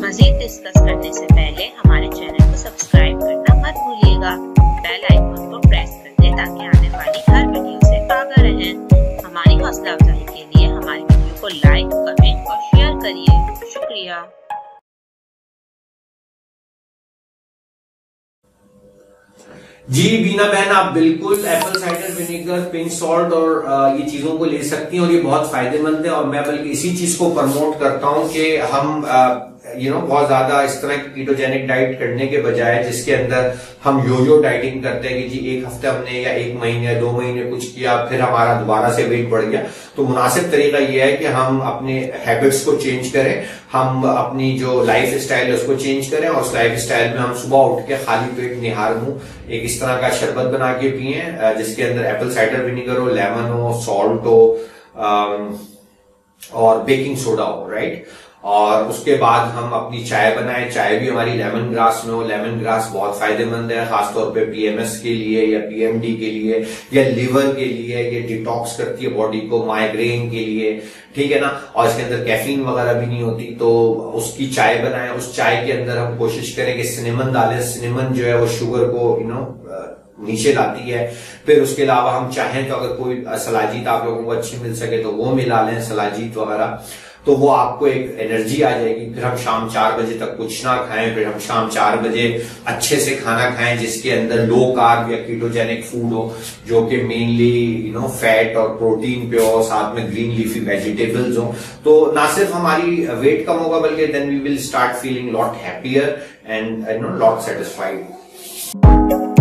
मजीद discuss करने से पहले हमारे चैनल को सब्सक्राइब करना मत भूलिएगा। बेल आइकन को प्रेस कर दें ताकि आने वाली हर वीडियो से आगाह रहें। हमारी हौसला अफजाई के लिए हमारी वीडियो को लाइक, कमेंट और शेयर करिए। शुक्रिया। जी बीना बहन, आप बिल्कुल Apple cider vinegar, pink salt और ये चीजों को ले सकती हैं और ये बहुत फायदेमंद है। और मैं बल्कि इसी चीज को प्रमोट करता हूं कि हम बहुत ज्यादा इस तरह की कीटोजेनिक डाइट करने के बजाय जिसके अंदर हम यो डाइटिंग करते हैं कि जी एक हफ्ते हमने या 1 महीने या 2 महीने कुछ किया, फिर हमारा दोबारा से वेट बढ़ गया। तो मुनासिब तरीका यह है कि हम अपने हैबिट्स को चेंज करें, हम अपनी जो लाइफ स्टाइल है उसको चेंज करें और उस लाइफ स्टाइल में हम सुबह उठ के खाली पेट निहार मुंह एक इस तरह का शरबत बना के पिए जिसके अंदर एप्पल साइडर विनेगर हो, लेमन हो, सॉल्ट हो और बेकिंग सोडा हो, राइट। और उसके बाद हम अपनी चाय बनाएं। चाय भी हमारी लेमन ग्रास में हो। लेमन ग्रास बहुत फायदेमंद है, खासतौर पे पीएमएस के लिए या पीएमडी के लिए या लिवर के लिए। ये डिटॉक्स करती है बॉडी को, माइग्रेन के लिए, ठीक है ना। और इसके अंदर कैफीन वगैरह भी नहीं होती। तो उसकी चाय बनाएं। उस चाय के अंदर हम कोशिश करें कि सिनेमन डालें। सिनेमन जो है वो शुगर को नीचे लाती है। फिर उसके अलावा हम चाहें तो अगर कोई सलाजीत आप लोगों को अच्छी मिल सके तो वो मिला लें, सलाजीत वगैरह, तो वो आपको एक एनर्जी आ जाएगी। फिर हम शाम 4 बजे तक कुछ ना खाएं, फिर हम शाम 4 बजे अच्छे से खाना खाएं जिसके अंदर लो कार्ब या कीटोजेनिक फूड हो, जो कि मेनली फैट और प्रोटीन पे हो, साथ में ग्रीन लीफी वेजिटेबल्स हो। तो ना सिर्फ हमारी वेट कम होगा बल्कि then we will start feeling lot happier and lot satisfied.